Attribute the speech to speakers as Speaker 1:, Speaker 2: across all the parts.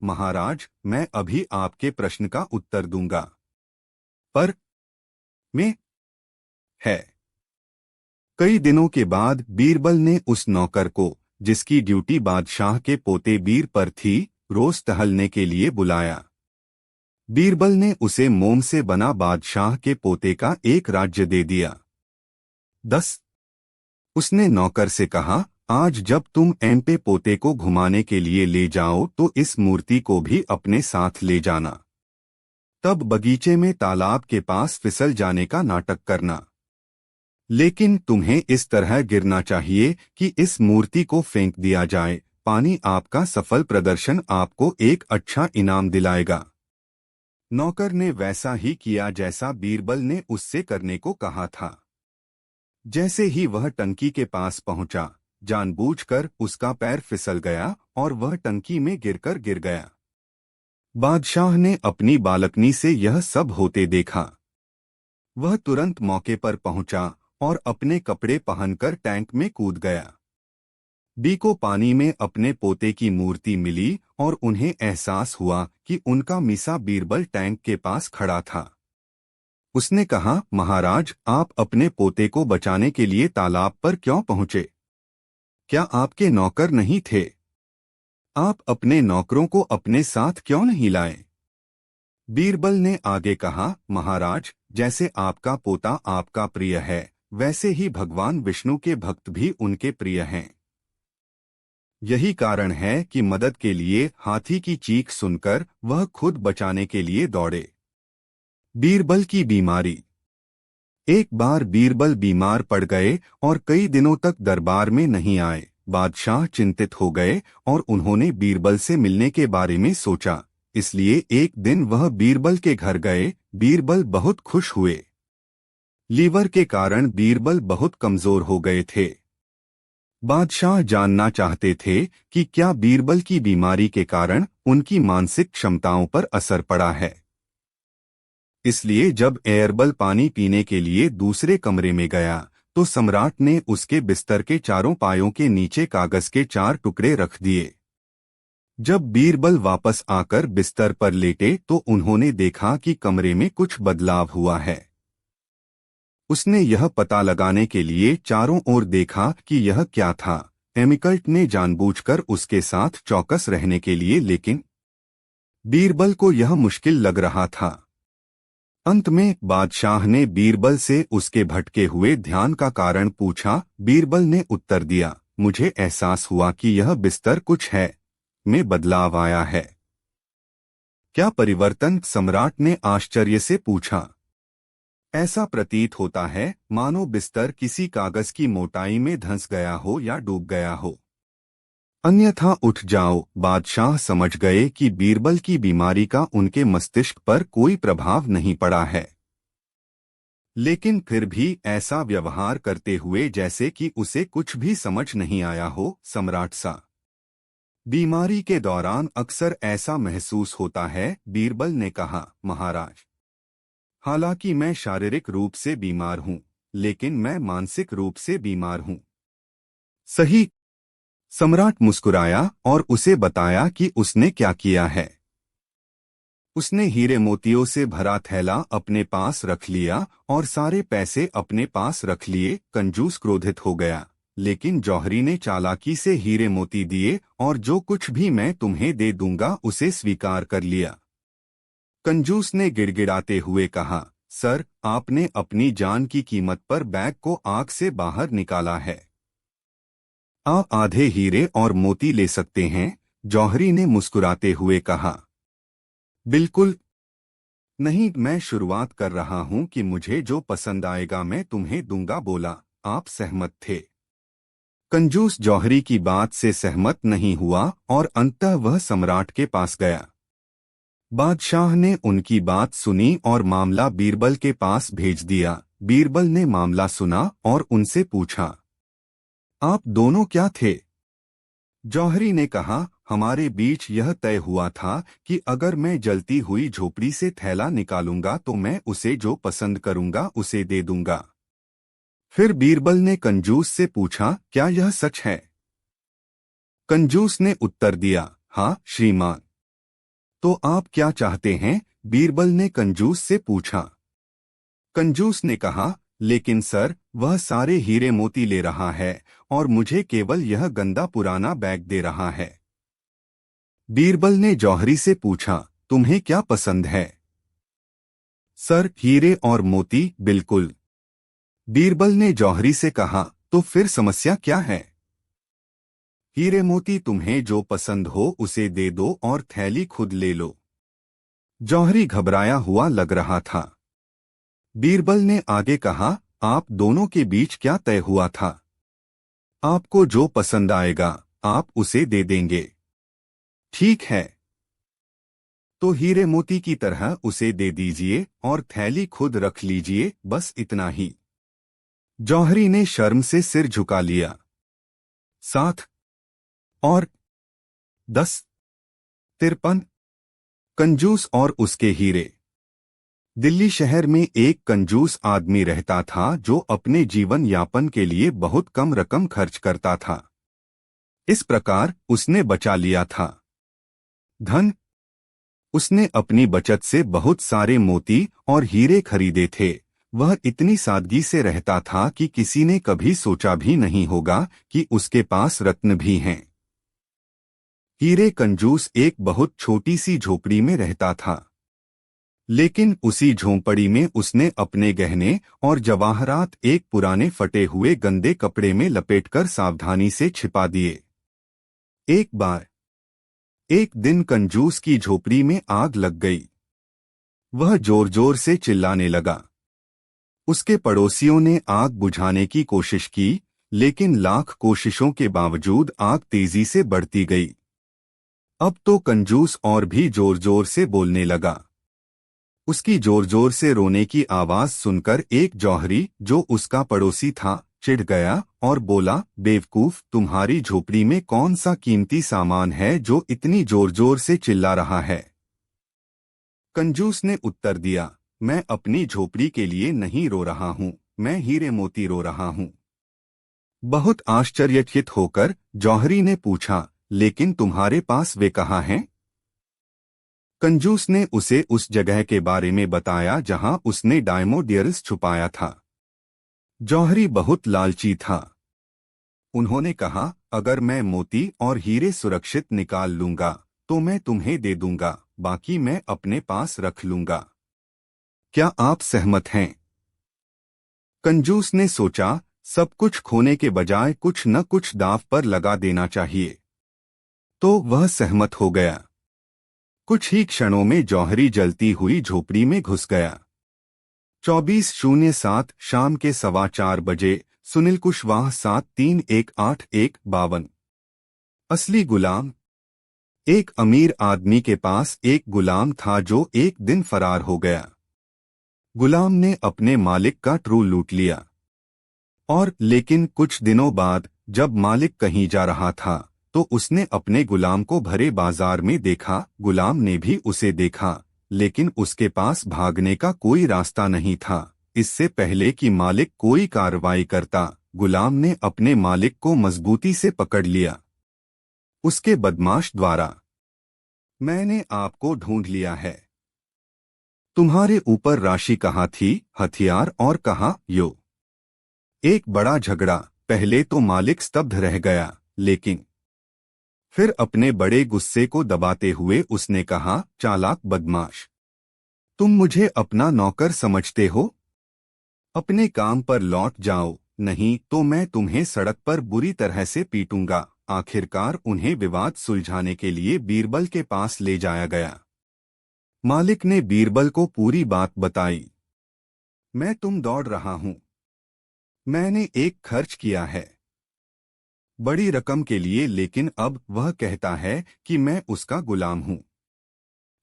Speaker 1: महाराज, मैं अभी आपके प्रश्न का उत्तर दूंगा। पर में है। कई दिनों के बाद बीरबल ने उस नौकर को, जिसकी ड्यूटी बादशाह के पोते बीर पर थी, रोज टहलने के लिए बुलाया। बीरबल ने उसे मोम से बना बादशाह के पोते का एक राज्य दे दिया। 10। उसने नौकर से कहा, आज जब तुम एमपे पोते को घुमाने के लिए ले जाओ तो इस मूर्ति को भी अपने साथ ले जाना। तब बगीचे में तालाब के पास फिसल जाने का नाटक करना। लेकिन तुम्हें इस तरह गिरना चाहिए कि इस मूर्ति को फेंक दिया जाए। पानी आपका सफल प्रदर्शन आपको एक अच्छा इनाम दिलाएगा। नौकर ने वैसा ही किया जैसा बीरबल ने उससे करने को कहा था। जैसे ही वह टंकी के पास पहुंचा, जानबूझकर उसका पैर फिसल गया और वह टंकी में गिर गया। बादशाह ने अपनी बालकनी से यह सब होते देखा। वह तुरंत मौके पर पहुंचा और अपने कपड़े पहनकर टैंक में कूद गया। बी को पानी में अपने पोते की मूर्ति मिली और उन्हें एहसास हुआ कि उनका मिसा बीरबल टैंक के पास खड़ा था। उसने कहा, महाराज, आप अपने पोते को बचाने के लिए तालाब पर क्यों पहुंचे? क्या आपके नौकर नहीं थे? आप अपने नौकरों को अपने साथ क्यों नहीं लाए? बीरबल ने आगे कहा, महाराज, जैसे आपका पोता आपका प्रिय है, वैसे ही भगवान विष्णु के भक्त भी उनके प्रिय हैं। यही कारण है कि मदद के लिए हाथी की चीख सुनकर वह खुद बचाने के लिए दौड़े। बीरबल की बीमारी। एक बार बीरबल बीमार पड़ गए और कई दिनों तक दरबार में नहीं आए। बादशाह चिंतित हो गए और उन्होंने बीरबल से मिलने के बारे में सोचा। इसलिए एक दिन वह बीरबल के घर गए। बीरबल बहुत खुश हुए। लीवर के कारण बीरबल बहुत कमजोर हो गए थे। बादशाह जानना चाहते थे कि क्या बीरबल की बीमारी के कारण उनकी मानसिक क्षमताओं पर असर पड़ा है। इसलिए जब एयरबल पानी पीने के लिए दूसरे कमरे में गया तो सम्राट ने उसके बिस्तर के चारों पायों के नीचे कागज के 4 टुकड़े रख दिए। जब बीरबल वापस आकर बिस्तर पर लेटे तो उन्होंने देखा कि कमरे में कुछ बदलाव हुआ है। उसने यह पता लगाने के लिए चारों ओर देखा कि यह क्या था। एमिकल्ट ने जानबूझकर उसके साथ चौकस रहने के लिए, लेकिन बीरबल को यह मुश्किल लग रहा था। अंत में बादशाह ने बीरबल से उसके भटके हुए ध्यान का कारण पूछा। बीरबल ने उत्तर दिया, मुझे एहसास हुआ कि यह बिस्तर कुछ है में बदलाव आया है। क्या परिवर्तन? सम्राट ने आश्चर्य से पूछा। ऐसा प्रतीत होता है मानो बिस्तर किसी कागज की मोटाई में धंस गया हो या डूब गया हो। अन्यथा उठ जाओ। बादशाह समझ गए कि बीरबल की बीमारी का उनके मस्तिष्क पर कोई प्रभाव नहीं पड़ा है, लेकिन फिर भी ऐसा व्यवहार करते हुए जैसे कि उसे कुछ भी समझ नहीं आया हो। सम्राट सा बीमारी के दौरान अक्सर ऐसा महसूस होता है, बीरबल ने कहा। महाराज, हालांकि मैं शारीरिक रूप से बीमार हूं, लेकिन मैं मानसिक रूप से बीमार हूं। सही? सम्राट मुस्कुराया और उसे बताया कि उसने क्या किया है। उसने हीरे मोतियों से भरा थैला अपने पास रख लिया और सारे पैसे अपने पास रख लिए। कंजूस क्रोधित हो गया, लेकिन जौहरी ने चालाकी से हीरे मोती दिए और जो कुछ भी मैं तुम्हें दे दूंगा उसे स्वीकार कर लिया। कंजूस ने गिड़गिड़ाते हुए कहा, सर, आपने अपनी जान की कीमत पर बैग को आग से बाहर निकाला है। आप आधे हीरे और मोती ले सकते हैं। जौहरी ने मुस्कुराते हुए कहा, बिल्कुल नहीं, मैं शुरुआत कर रहा हूं कि मुझे जो पसंद आएगा मैं तुम्हें दूंगा, बोला। आप सहमत थे? कंजूस जौहरी की बात से सहमत नहीं हुआ और अंततः वह सम्राट के पास गया। बादशाह ने उनकी बात सुनी और मामला बीरबल के पास भेज दिया। बीरबल ने मामला सुना और उनसे पूछा, आप दोनों क्या थे? जौहरी ने कहा, हमारे बीच यह तय हुआ था कि अगर मैं जलती हुई झोपड़ी से थैला निकालूंगा तो मैं उसे जो पसंद करूंगा उसे दे दूंगा। फिर बीरबल ने कंजूस से पूछा, क्या यह सच है? कंजूस ने उत्तर दिया, हाँ श्रीमान। तो आप क्या चाहते हैं? बीरबल ने कंजूस से पूछा। कंजूस ने कहा, लेकिन सर, वह सारे हीरे मोती ले रहा है और मुझे केवल यह गंदा पुराना बैग दे रहा है। बीरबल ने जौहरी से पूछा, तुम्हें क्या पसंद है? सर, हीरे और मोती, बिल्कुल। बीरबल ने जौहरी से कहा, तो फिर समस्या क्या है? हीरे मोती तुम्हें जो पसंद हो उसे दे दो और थैली खुद ले लो। जौहरी घबराया हुआ लग रहा था। बीरबल ने आगे कहा, आप दोनों के बीच क्या तय हुआ था? आपको जो पसंद आएगा आप उसे दे देंगे। ठीक है, तो हीरे मोती की तरह उसे दे दीजिए और थैली खुद रख लीजिए, बस इतना ही। जौहरी ने शर्म से सिर झुका लिया। 7 और 10 53 कंजूस और उसके हीरे। दिल्ली शहर में एक कंजूस आदमी रहता था जो अपने जीवन यापन के लिए बहुत कम रकम खर्च करता था। इस प्रकार उसने बचा लिया था धन। उसने अपनी बचत से बहुत सारे मोती और हीरे खरीदे थे। वह इतनी सादगी से रहता था कि किसी ने कभी सोचा भी नहीं होगा कि उसके पास रत्न भी हैं। हीरे कंजूस एक बहुत छोटी सी झोपड़ी में रहता था, लेकिन उसी झोंपड़ी में उसने अपने गहने और जवाहरात एक पुराने फटे हुए गंदे कपड़े में लपेटकर सावधानी से छिपा दिए। एक दिन कंजूस की झोपड़ी में आग लग गई। वह जोर जोर से चिल्लाने लगा। उसके पड़ोसियों ने आग बुझाने की कोशिश की, लेकिन लाख कोशिशों के बावजूद आग तेजी से बढ़ती गई। अब तो कंजूस और भी जोर जोर से बोलने लगा। उसकी जोर जोर से रोने की आवाज सुनकर एक जौहरी जो उसका पड़ोसी था चिढ़ गया और बोला, बेवकूफ, तुम्हारी झोपड़ी में कौन सा कीमती सामान है जो इतनी जोर जोर से चिल्ला रहा है? कंजूस ने उत्तर दिया, मैं अपनी झोपड़ी के लिए नहीं रो रहा हूँ, मैं हीरे मोती रो रहा हूँ। बहुत आश्चर्यचकित होकर जौहरी ने पूछा, लेकिन तुम्हारे पास वे कहाँ हैं? कंजूस ने उसे उस जगह के बारे में बताया जहां उसने डायमोडियर्स छुपाया था। जौहरी बहुत लालची था। उन्होंने कहा, अगर मैं मोती और हीरे सुरक्षित निकाल लूंगा तो मैं तुम्हें दे दूंगा, बाकी मैं अपने पास रख लूंगा। क्या आप सहमत हैं? कंजूस ने सोचा, सब कुछ खोने के बजाय कुछ न कुछ दांव पर लगा देना चाहिए। तो वह सहमत हो गया। कुछ ही क्षणों में जौहरी जलती हुई झोपड़ी में घुस गया। 24:07 शाम के 4:15 बजे। सुनील कुशवाहा 73185152। असली गुलाम। एक अमीर आदमी के पास एक गुलाम था जो एक दिन फरार हो गया। गुलाम ने अपने मालिक का ट्रू लूट लिया लेकिन कुछ दिनों बाद जब मालिक कहीं जा रहा था तो उसने अपने गुलाम को भरे बाजार में देखा। गुलाम ने भी उसे देखा, लेकिन उसके पास भागने का कोई रास्ता नहीं था। इससे पहले कि मालिक कोई कार्रवाई करता, गुलाम ने अपने मालिक को मजबूती से पकड़ लिया। उसके बदमाश द्वारा, मैंने आपको ढूंढ लिया है। तुम्हारे ऊपर राशि कहाँ थी, हथियार और कहाँ यो? एक बड़ा झगड़ा। पहले तो मालिक स्तब्ध रह गया, लेकिन फिर अपने बड़े गुस्से को दबाते हुए उसने कहा, चालाक बदमाश, तुम मुझे अपना नौकर समझते हो? अपने काम पर लौट जाओ, नहीं तो मैं तुम्हें सड़क पर बुरी तरह से पीटूंगा। आखिरकार उन्हें विवाद सुलझाने के लिए बीरबल के पास ले जाया गया। मालिक ने बीरबल को पूरी बात बताई। मैं तुम दौड़ रहा हूं। मैंने एक खर्च किया है बड़ी रकम के लिए, लेकिन अब वह कहता है कि मैं उसका गुलाम हूं।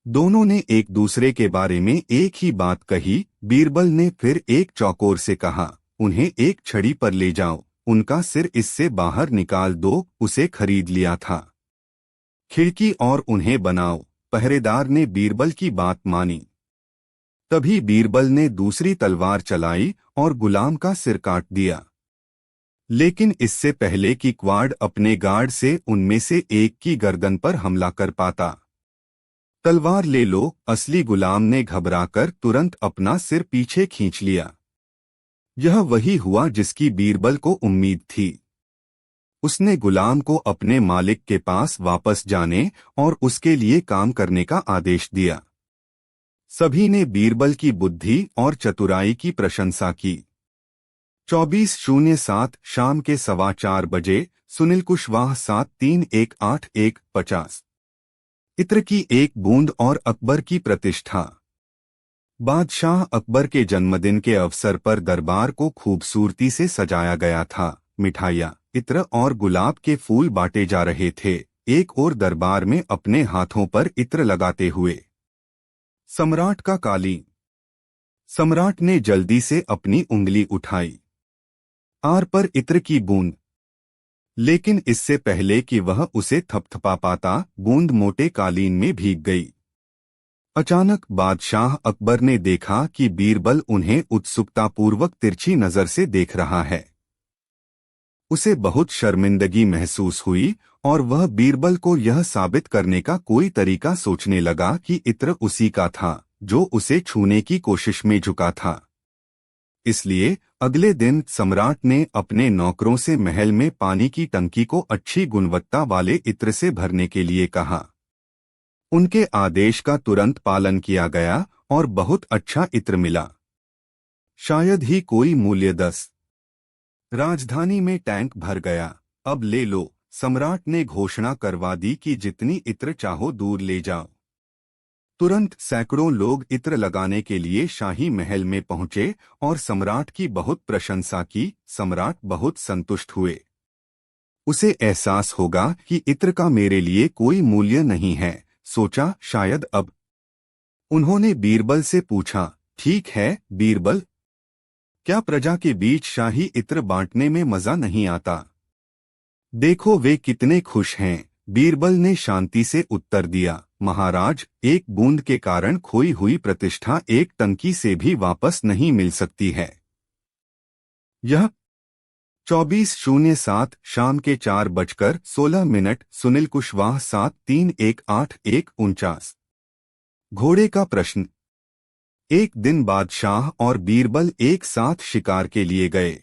Speaker 1: दोनों ने एक दूसरे के बारे में एक ही बात कही। बीरबल ने फिर एक चौकोर से कहा, उन्हें एक छड़ी पर ले जाओ, उनका सिर इससे बाहर निकाल दो। उसे खरीद लिया था। खिड़की और उन्हें बनाओ। पहरेदार ने बीरबल की बात मानी। तभी बीरबल ने दूसरी तलवार चलाई और गुलाम का सिर काट दिया। लेकिन इससे पहले कि क्वाड अपने गार्ड से उनमें से एक की गर्दन पर हमला कर पाता, तलवार ले लो। असली गुलाम ने घबराकर तुरंत अपना सिर पीछे खींच लिया। यह वही हुआ जिसकी बीरबल को उम्मीद थी। उसने गुलाम को अपने मालिक के पास वापस जाने और उसके लिए काम करने का आदेश दिया। सभी ने बीरबल की बुद्धि और चतुराई की प्रशंसा की। 24:07 शाम के 4:15 बजे। सुनील कुशवाहा 731850। इत्र की एक बूंद और अकबर की प्रतिष्ठा। बादशाह अकबर के जन्मदिन के अवसर पर दरबार को खूबसूरती से सजाया गया था। मिठाइयाँ, इत्र और गुलाब के फूल बांटे जा रहे थे। एक और दरबार में अपने हाथों पर इत्र लगाते हुए सम्राट का कालीन। सम्राट ने जल्दी से अपनी उंगली उठाई। आर पर इत्र की बूंद। लेकिन इससे पहले कि वह उसे थपथपा पाता, बूंद मोटे कालीन में भीग गई। अचानक बादशाह अकबर ने देखा कि बीरबल उन्हें उत्सुकतापूर्वक तिरछी नजर से देख रहा है। उसे बहुत शर्मिंदगी महसूस हुई और वह बीरबल को यह साबित करने का कोई तरीका सोचने लगा कि इत्र उसी का था जो उसे छूने की कोशिश में झुका था। इसलिए अगले दिन सम्राट ने अपने नौकरों से महल में पानी की टंकी को अच्छी गुणवत्ता वाले इत्र से भरने के लिए कहा। उनके आदेश का तुरंत पालन किया गया और बहुत अच्छा इत्र मिला। शायद ही कोई मूल्य 10। राजधानी में टैंक भर गया। अब ले लो। सम्राट ने घोषणा करवा दी कि जितनी इत्र चाहो दूर ले जाओ। तुरंत सैकड़ों लोग इत्र लगाने के लिए शाही महल में पहुंचे और सम्राट की बहुत प्रशंसा की। सम्राट बहुत संतुष्ट हुए। उसे एहसास होगा कि इत्र का मेरे लिए कोई मूल्य नहीं है, सोचा। शायद अब। उन्होंने बीरबल से पूछा, ठीक है बीरबल, क्या प्रजा के बीच शाही इत्र बांटने में मजा नहीं आता? देखो वे कितने खुश हैं। बीरबल ने शांति से उत्तर दिया, महाराज, एक बूंद के कारण खोई हुई प्रतिष्ठा एक टंकी से भी वापस नहीं मिल सकती है। यह 24:07 शाम के 4:16। सुनील कुशवाहा 731849। घोड़े का प्रश्न। एक दिन बादशाह और बीरबल एक साथ शिकार के लिए गए।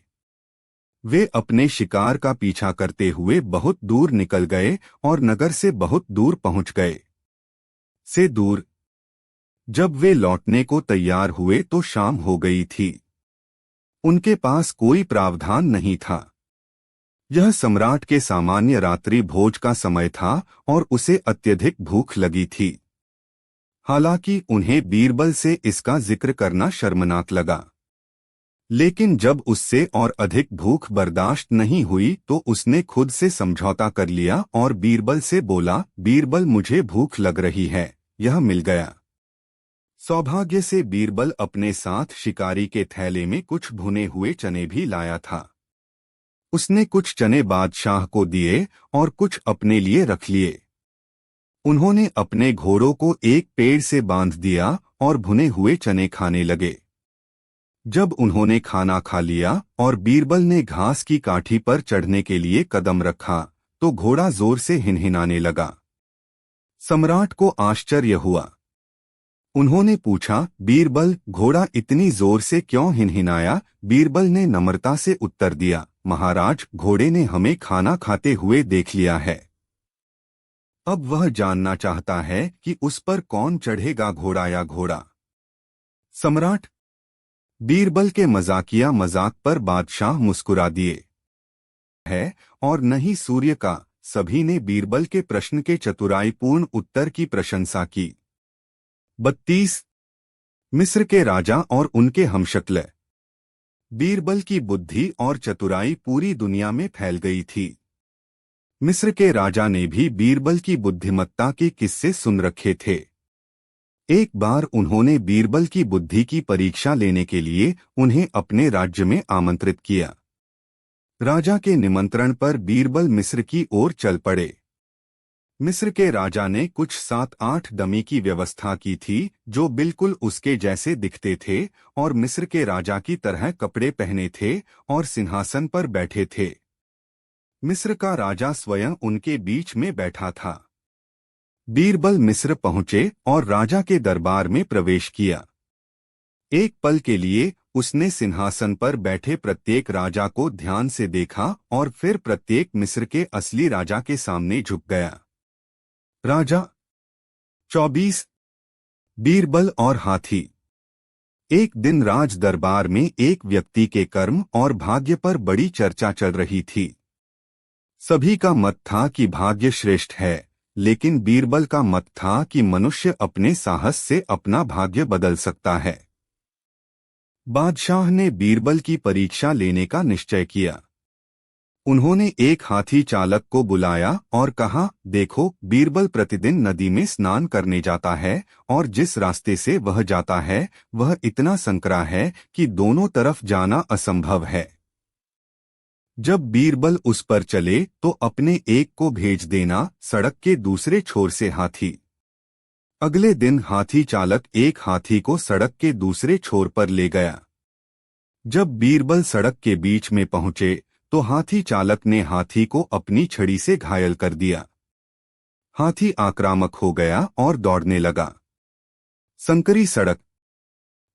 Speaker 1: वे अपने शिकार का पीछा करते हुए बहुत दूर निकल गए और नगर से बहुत दूर पहुंच गए। से दूर। जब वे लौटने को तैयार हुए तो शाम हो गई थी। उनके पास कोई प्रावधान नहीं था। यह सम्राट के सामान्य रात्रि भोज का समय था और उसे अत्यधिक भूख लगी थी। हालांकि उन्हें बीरबल से इसका जिक्र करना शर्मनाक लगा, लेकिन जब उससे और अधिक भूख बर्दाश्त नहीं हुई तो उसने खुद से समझौता कर लिया और बीरबल से बोला, बीरबल मुझे भूख लग रही है। यह मिल गया। सौभाग्य से बीरबल अपने साथ शिकारी के थैले में कुछ भुने हुए चने भी लाया था। उसने कुछ चने बादशाह को दिए और कुछ अपने लिए रख लिए। उन्होंने अपने घोड़ों को एक पेड़ से बांध दिया और भुने हुए चने खाने लगे। जब उन्होंने खाना खा लिया और बीरबल ने घास की काठी पर चढ़ने के लिए कदम रखा तो घोड़ा जोर से हिनहिनाने लगा। सम्राट को आश्चर्य हुआ। उन्होंने पूछा, बीरबल, घोड़ा इतनी जोर से क्यों हिनहिनाया? बीरबल ने नम्रता से उत्तर दिया, महाराज, घोड़े ने हमें खाना खाते हुए देख लिया है। अब वह जानना चाहता है कि उस पर कौन चढ़ेगा, घोड़ा या घोड़ा। सम्राट। बीरबल के मजाकिया मजाक पर बादशाह मुस्कुरा दिए है और न ही सूर्य का। सभी ने बीरबल के प्रश्न के चतुराईपूर्ण उत्तर की प्रशंसा की। 32। मिस्र के राजा और उनके हमशक्ल। बीरबल की बुद्धि और चतुराई पूरी दुनिया में फैल गई थी। मिस्र के राजा ने भी बीरबल की बुद्धिमत्ता के किस्से सुन रखे थे। एक बार उन्होंने बीरबल की बुद्धि की परीक्षा लेने के लिए उन्हें अपने राज्य में आमंत्रित किया। राजा के निमंत्रण पर बीरबल मिस्र की ओर चल पड़े। मिस्र के राजा ने कुछ 7-8 डमी की व्यवस्था की थी जो बिल्कुल उसके जैसे दिखते थे और मिस्र के राजा की तरह कपड़े पहने थे और सिंहासन पर बैठे थे। मिस्र का राजा स्वयं उनके बीच में बैठा था। बीरबल मिस्र पहुंचे और राजा के दरबार में प्रवेश किया। एक पल के लिए उसने सिंहासन पर बैठे प्रत्येक राजा को ध्यान से देखा और फिर प्रत्येक मिस्र के असली राजा के सामने झुक गया। राजा 24 बीरबल और हाथी। एक दिन राज दरबार में एक व्यक्ति के कर्म और भाग्य पर बड़ी चर्चा चल रही थी। सभी का मत था कि भाग्य श्रेष्ठ है, लेकिन बीरबल का मत था कि मनुष्य अपने साहस से अपना भाग्य बदल सकता है। बादशाह ने बीरबल की परीक्षा लेने का निश्चय किया। उन्होंने एक हाथी चालक को बुलाया और कहा, देखो, बीरबल प्रतिदिन नदी में स्नान करने जाता है और जिस रास्ते से वह जाता है वह इतना संकरा है कि दोनों तरफ जाना असंभव है। जब बीरबल उस पर चले तो अपने एक को भेज देना सड़क के दूसरे छोर से हाथी। अगले दिन हाथी चालक एक हाथी को सड़क के दूसरे छोर पर ले गया। जब बीरबल सड़क के बीच में पहुंचे तो हाथी चालक ने हाथी को अपनी छड़ी से घायल कर दिया। हाथी आक्रामक हो गया और दौड़ने लगा। संकरी सड़क।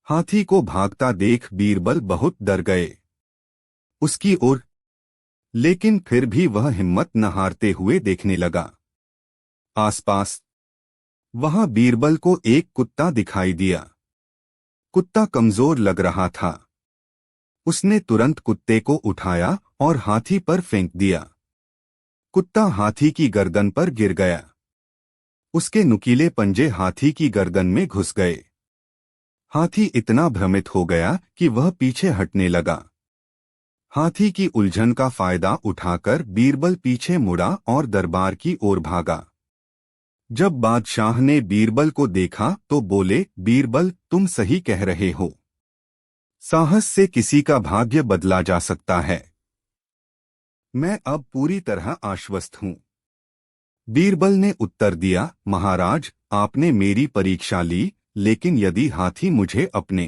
Speaker 1: हाथी को भागता देख बीरबल बहुत डर गए उसकी ओर, लेकिन फिर भी वह हिम्मत न हारते हुए देखने लगा। आसपास वहां बीरबल को एक कुत्ता दिखाई दिया। कुत्ता कमजोर लग रहा था। उसने तुरंत कुत्ते को उठाया और हाथी पर फेंक दिया। कुत्ता हाथी की गर्दन पर गिर गया। उसके नुकीले पंजे हाथी की गर्दन में घुस गए। हाथी इतना भ्रमित हो गया कि वह पीछे हटने लगा। हाथी की उलझन का फायदा उठाकर बीरबल पीछे मुड़ा और दरबार की ओर भागा। जब बादशाह ने बीरबल को देखा तो बोले, बीरबल, तुम सही कह रहे हो। साहस से किसी का भाग्य बदला जा सकता है। मैं अब पूरी तरह आश्वस्त हूं। बीरबल ने उत्तर दिया, महाराज, आपने मेरी परीक्षा ली, लेकिन यदि हाथी मुझे अपने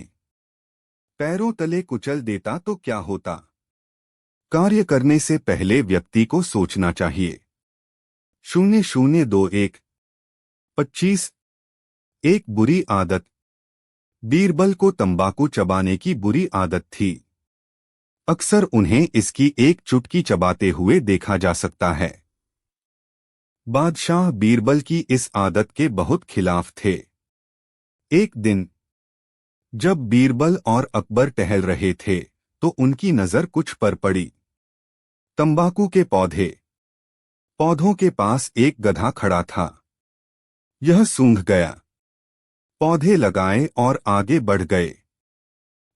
Speaker 1: पैरों तले कुचल देता तो क्या होता? कार्य करने से पहले व्यक्ति को सोचना चाहिए। 0021 25 एक बुरी आदत। बीरबल को तंबाकू चबाने की बुरी आदत थी। अक्सर उन्हें इसकी एक चुटकी चबाते हुए देखा जा सकता है। बादशाह बीरबल की इस आदत के बहुत खिलाफ थे। एक दिन जब बीरबल और अकबर टहल रहे थे तो उनकी नजर कुछ पर पड़ी। तंबाकू के पौधों के पास एक गधा खड़ा था। यह सूंघ गया। पौधे लगाए और आगे बढ़ गए।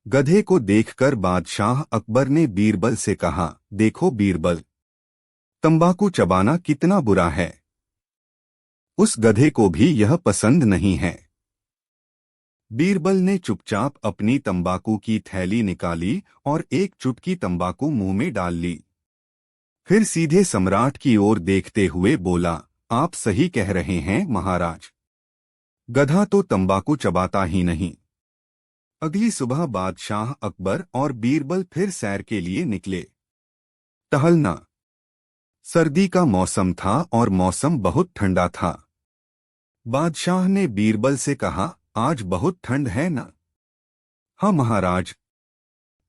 Speaker 1: गधे को देखकर बादशाह अकबर ने बीरबल से कहा, देखो बीरबल, तंबाकू चबाना कितना बुरा है। उस गधे को भी यह पसंद नहीं है। बीरबल ने चुपचाप अपनी तंबाकू की थैली निकाली और एक चुटकी तंबाकू मुंह में डाल ली। फिर सीधे सम्राट की ओर देखते हुए बोला, आप सही कह रहे हैं महाराज। गधा तो तंबाकू चबाता ही नहीं। अगली सुबह बादशाह अकबर और बीरबल फिर सैर के लिए निकले। टहलना। सर्दी का मौसम था और मौसम बहुत ठंडा था। बादशाह ने बीरबल से कहा, आज बहुत ठंड है ना? हाँ महाराज,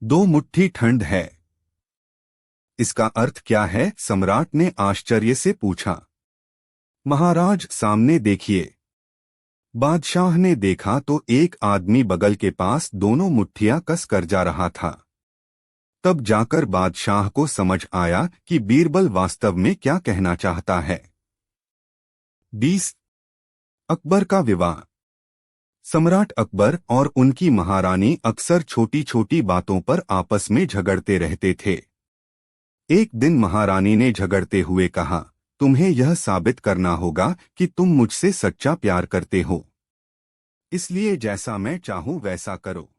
Speaker 1: 2 मुट्ठी ठंड है। इसका अर्थ क्या है? सम्राट ने आश्चर्य से पूछा। महाराज, सामने देखिए। बादशाह ने देखा तो एक आदमी बगल के पास दोनों मुट्ठियां कस कर जा रहा था। तब जाकर बादशाह को समझ आया कि बीरबल वास्तव में क्या कहना चाहता है। 20 अकबर का विवाह। सम्राट अकबर और उनकी महारानी अक्सर छोटी छोटी बातों पर आपस में झगड़ते रहते थे। एक दिन महारानी ने झगड़ते हुए कहा, तुम्हें यह साबित करना होगा कि तुम मुझसे सच्चा प्यार करते हो, इसलिए जैसा मैं चाहूं वैसा करो।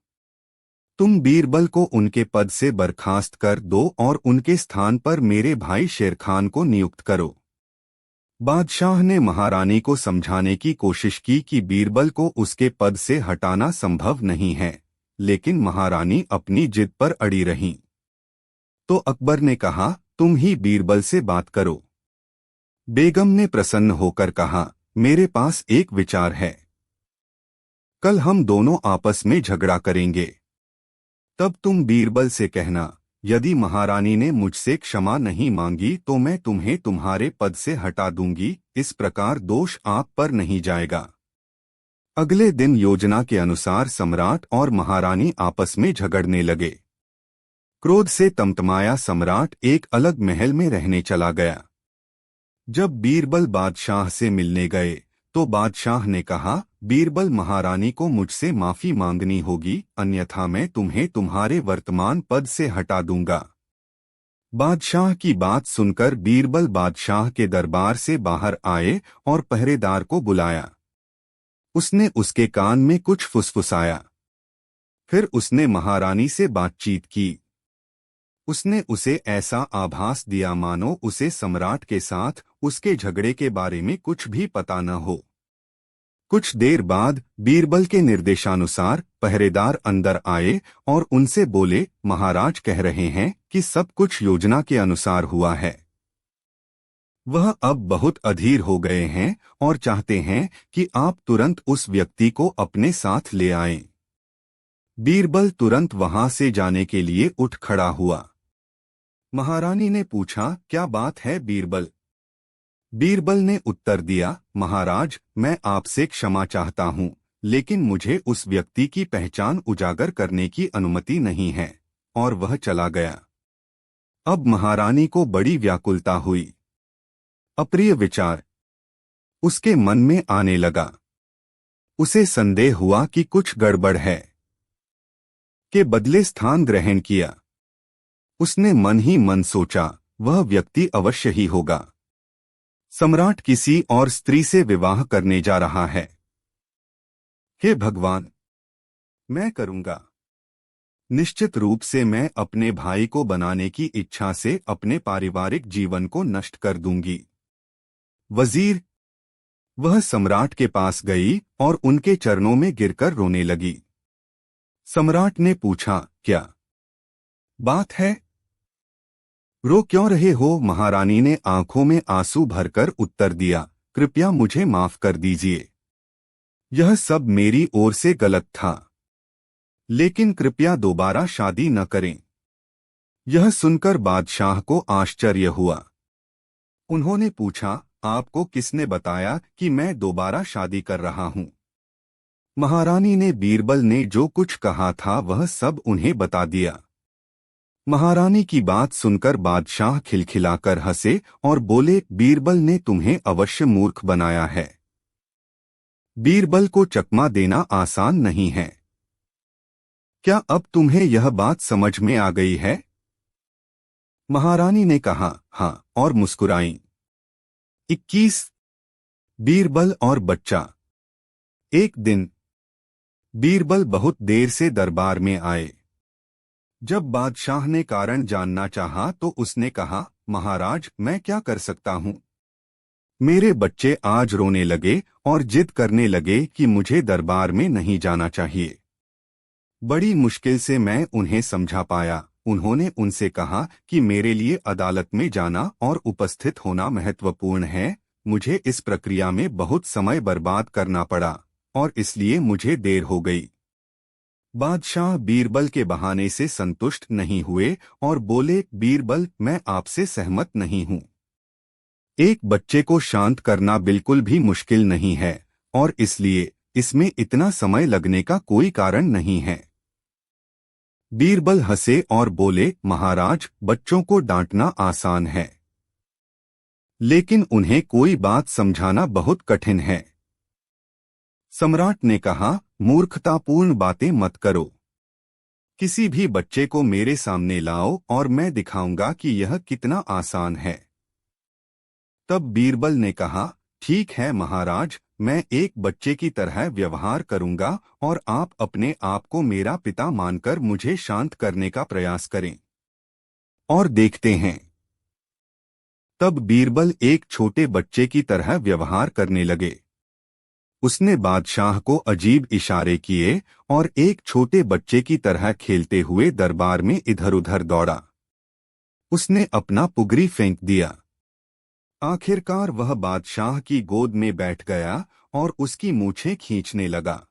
Speaker 1: तुम बीरबल को उनके पद से बर्खास्त कर दो और उनके स्थान पर मेरे भाई शेरखान को नियुक्त करो। बादशाह ने महारानी को समझाने की कोशिश की कि बीरबल को उसके पद से हटाना संभव नहीं है, लेकिन महारानी अपनी जिद पर अड़ी रहीं। तो अकबर ने कहा, तुम ही बीरबल से बात करो। बेगम ने प्रसन्न होकर कहा, मेरे पास एक विचार है। कल हम दोनों आपस में झगड़ा करेंगे। तब तुम बीरबल से कहना, यदि महारानी ने मुझसे क्षमा नहीं मांगी तो मैं तुम्हें तुम्हारे पद से हटा दूंगी। इस प्रकार दोष आप पर नहीं जाएगा। अगले दिन योजना के अनुसार सम्राट और महारानी आपस में झगड़ने लगे। क्रोध से तमतमाया सम्राट एक अलग महल में रहने चला गया। जब बीरबल बादशाह से मिलने गए तो बादशाह ने कहा, बीरबल, महारानी को मुझसे माफी मांगनी होगी, अन्यथा मैं तुम्हें तुम्हारे वर्तमान पद से हटा दूंगा। बादशाह की बात सुनकर बीरबल बादशाह के दरबार से बाहर आए और पहरेदार को बुलाया। उसने उसके कान में कुछ फुसफुसाया। फिर उसने महारानी से बातचीत की। उसने उसे ऐसा आभास दिया मानो उसे सम्राट के साथ उसके झगड़े के बारे में कुछ भी पता न हो। कुछ देर बाद बीरबल के निर्देशानुसार पहरेदार अंदर आए और उनसे बोले, महाराज कह रहे हैं कि सब कुछ योजना के अनुसार हुआ है। वह अब बहुत अधीर हो गए हैं और चाहते हैं कि आप तुरंत उस व्यक्ति को अपने साथ ले आएं। बीरबल तुरंत वहां से जाने के लिए उठ खड़ा हुआ। महारानी ने पूछा, क्या बात है बीरबल? बीरबल ने उत्तर दिया, महाराज, मैं आपसे क्षमा चाहता हूँ, लेकिन मुझे उस व्यक्ति की पहचान उजागर करने की अनुमति नहीं है। और वह चला गया। अब महारानी को बड़ी व्याकुलता हुई। अप्रिय विचार उसके मन में आने लगा। उसे संदेह हुआ कि कुछ गड़बड़ है। के बदले स्थान ग्रहण किया। उसने मन ही मन सोचा, वह व्यक्ति अवश्य ही होगा। सम्राट किसी और स्त्री से विवाह करने जा रहा है। हे भगवान, मैं करूंगा। निश्चित रूप से मैं अपने भाई को बनाने की इच्छा से अपने पारिवारिक जीवन को नष्ट कर दूंगी। वजीर, वह सम्राट के पास गई और उनके चरणों में गिरकर रोने लगी। सम्राट ने पूछा, क्या बात है? रो क्यों रहे हो? महारानी ने आंखों में आंसू भरकर उत्तर दिया, कृपया मुझे माफ कर दीजिए। यह सब मेरी ओर से गलत था, लेकिन कृपया दोबारा शादी न करें। यह सुनकर बादशाह को आश्चर्य हुआ। उन्होंने पूछा, आपको किसने बताया कि मैं दोबारा शादी कर रहा हूं? महारानी ने बीरबल ने जो कुछ कहा था वह सब उन्हें बता दिया। महारानी की बात सुनकर बादशाह खिलखिलाकर हंसे और बोले, बीरबल ने तुम्हें अवश्य मूर्ख बनाया है। बीरबल को चकमा देना आसान नहीं है। क्या अब तुम्हें यह बात समझ में आ गई है? महारानी ने कहा, हाँ, और मुस्कुराई। 21 बीरबल और बच्चा। एक दिन बीरबल बहुत देर से दरबार में आए। जब बादशाह ने कारण जानना चाहा तो उसने कहा, महाराज, मैं क्या कर सकता हूं? मेरे बच्चे आज रोने लगे और जिद करने लगे कि मुझे दरबार में नहीं जाना चाहिए। बड़ी मुश्किल से मैं उन्हें समझा पाया। उन्होंने उनसे कहा कि मेरे लिए अदालत में जाना और उपस्थित होना महत्वपूर्ण है। मुझे इस प्रक्रिया में बहुत समय बर्बाद करना पड़ा और इसलिए मुझे देर हो गई। बादशाह बीरबल के बहाने से संतुष्ट नहीं हुए और बोले, बीरबल, मैं आपसे सहमत नहीं हूं। एक बच्चे को शांत करना बिल्कुल भी मुश्किल नहीं है और इसलिए इसमें इतना समय लगने का कोई कारण नहीं है। बीरबल हंसे और बोले, महाराज, बच्चों को डांटना आसान है, लेकिन उन्हें कोई बात समझाना बहुत कठिन है। सम्राट ने कहा, मूर्खतापूर्ण बातें मत करो। किसी भी बच्चे को मेरे सामने लाओ और मैं दिखाऊंगा कि यह कितना आसान है। तब बीरबल ने कहा, ठीक है महाराज, मैं एक बच्चे की तरह व्यवहार करूंगा और आप अपने आप को मेरा पिता मानकर मुझे शांत करने का प्रयास करें और देखते हैं। तब बीरबल एक छोटे बच्चे की तरह व्यवहार करने लगे। उसने बादशाह को अजीब इशारे किए और एक छोटे बच्चे की तरह खेलते हुए दरबार में इधर उधर दौड़ा। उसने अपना पुगरी फेंक दिया। आखिरकार वह बादशाह की गोद में बैठ गया और उसकी मूछें खींचने लगा।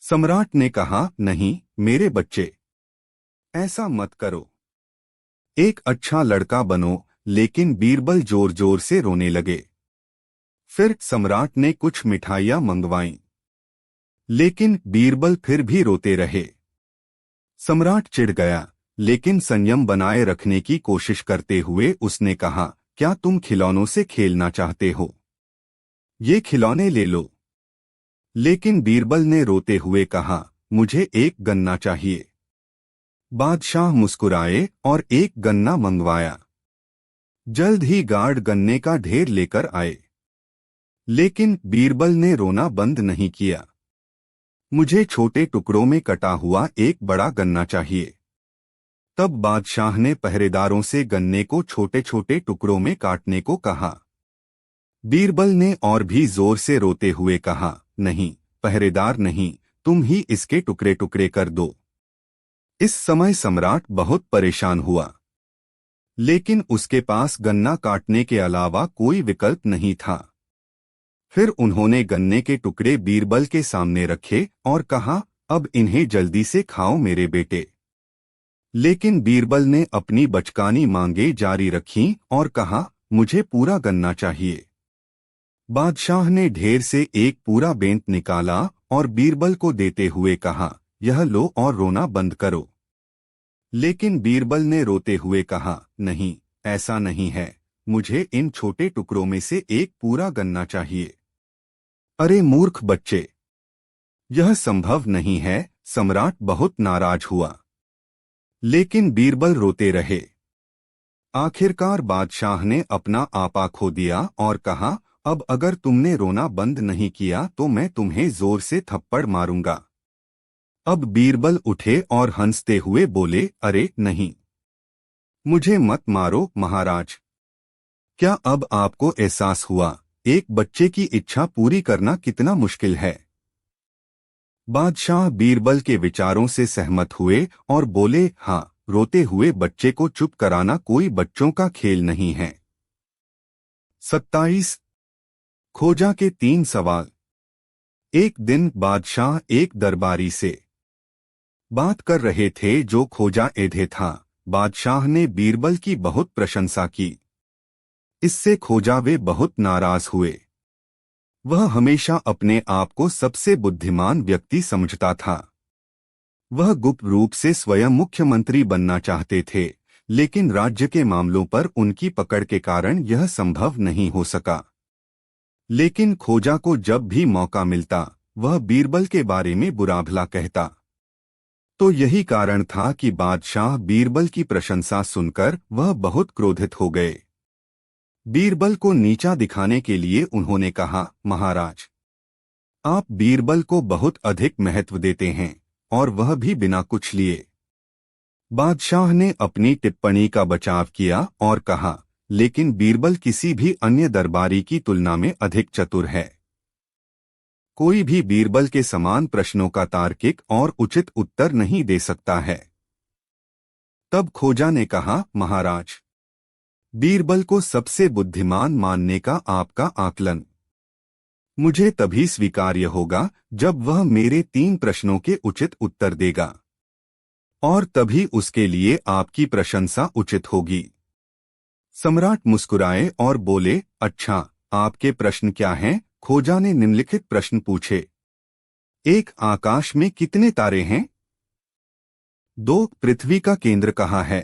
Speaker 1: सम्राट ने कहा, नहीं मेरे बच्चे, ऐसा मत करो। एक अच्छा लड़का बनो। लेकिन बीरबल जोर जोर से रोने लगे। फिर सम्राट ने कुछ मिठाइयां मंगवाईं, लेकिन बीरबल फिर भी रोते रहे। सम्राट चिढ़ गया, लेकिन संयम बनाए रखने की कोशिश करते हुए उसने कहा, क्या तुम खिलौनों से खेलना चाहते हो? ये खिलौने ले लो। लेकिन बीरबल ने रोते हुए कहा, मुझे एक गन्ना चाहिए। बादशाह मुस्कुराए और एक गन्ना मंगवाया। जल्द ही गार्ड गन्ने का ढेर लेकर आए। लेकिन बीरबल ने रोना बंद नहीं किया। मुझे छोटे टुकड़ों में कटा हुआ एक बड़ा गन्ना चाहिए। तब बादशाह ने पहरेदारों से गन्ने को छोटे छोटे टुकड़ों में काटने को कहा। बीरबल ने और भी जोर से रोते हुए कहा, नहीं पहरेदार नहीं, तुम ही इसके टुकड़े टुकड़े कर दो। इस समय सम्राट बहुत परेशान हुआ, लेकिन उसके पास गन्ना काटने के अलावा कोई विकल्प नहीं था। फिर उन्होंने गन्ने के टुकड़े बीरबल के सामने रखे और कहा, अब इन्हें जल्दी से खाओ मेरे बेटे। लेकिन बीरबल ने अपनी बचकानी मांगे जारी रखीं और कहा, मुझे पूरा गन्ना चाहिए। बादशाह ने ढेर से एक पूरा बेंत निकाला और बीरबल को देते हुए कहा, यह लो और रोना बंद करो। लेकिन बीरबल ने रोते हुए कहा, नहीं ऐसा नहीं है, मुझे इन छोटे टुकड़ों में से एक पूरा गन्ना चाहिए। अरे मूर्ख बच्चे, यह संभव नहीं है। सम्राट बहुत नाराज हुआ, लेकिन बीरबल रोते रहे। आखिरकार बादशाह ने अपना आपा खो दिया और कहा, अब अगर तुमने रोना बंद नहीं किया तो मैं तुम्हें जोर से थप्पड़ मारूंगा। अब बीरबल उठे और हंसते हुए बोले, अरे नहीं, मुझे मत मारो महाराज। क्या अब आपको एहसास हुआ एक बच्चे की इच्छा पूरी करना कितना मुश्किल है? बादशाह बीरबल के विचारों से सहमत हुए और बोले, हाँ, रोते हुए बच्चे को चुप कराना कोई बच्चों का खेल नहीं है। 27 खोजा के 3 सवाल। एक दिन बादशाह एक दरबारी से बात कर रहे थे जो खोजा एधे था। बादशाह ने बीरबल की बहुत प्रशंसा की। इससे खोजा वे बहुत नाराज हुए। वह हमेशा अपने आप को सबसे बुद्धिमान व्यक्ति समझता था। वह गुप्त रूप से स्वयं मुख्यमंत्री बनना चाहते थे, लेकिन राज्य के मामलों पर उनकी पकड़ के कारण यह संभव नहीं हो सका। लेकिन खोजा को जब भी मौका मिलता वह बीरबल के बारे में बुरा भला कहता। तो यही कारण था कि बादशाह बीरबल की प्रशंसा सुनकर वह बहुत क्रोधित हो गए। बीरबल को नीचा दिखाने के लिए उन्होंने कहा, महाराज, आप बीरबल को बहुत अधिक महत्व देते हैं, और वह भी बिना कुछ लिए। बादशाह ने अपनी टिप्पणी का बचाव किया और कहा, लेकिन बीरबल किसी भी अन्य दरबारी की तुलना में अधिक चतुर है। कोई भी बीरबल के समान प्रश्नों का तार्किक और उचित उत्तर नहीं दे सकता है। तब खोजा ने कहा, महाराज, बीरबल को सबसे बुद्धिमान मानने का आपका आकलन मुझे तभी स्वीकार्य होगा जब वह मेरे 3 प्रश्नों के उचित उत्तर देगा, और तभी उसके लिए आपकी प्रशंसा उचित होगी। सम्राट मुस्कुराए और बोले, अच्छा, आपके प्रश्न क्या हैं? खोजा ने निम्नलिखित प्रश्न पूछे। 1 आकाश में कितने तारे हैं? 2 पृथ्वी का केंद्र कहाँ है?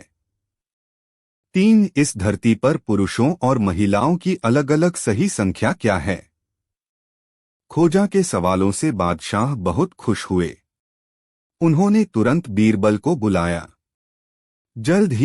Speaker 1: 3 इस धरती पर पुरुषों और महिलाओं की अलग अलग सही संख्या क्या है? खोजा के सवालों से बादशाह बहुत खुश हुए। उन्होंने तुरंत बीरबल को बुलाया। जल्द ही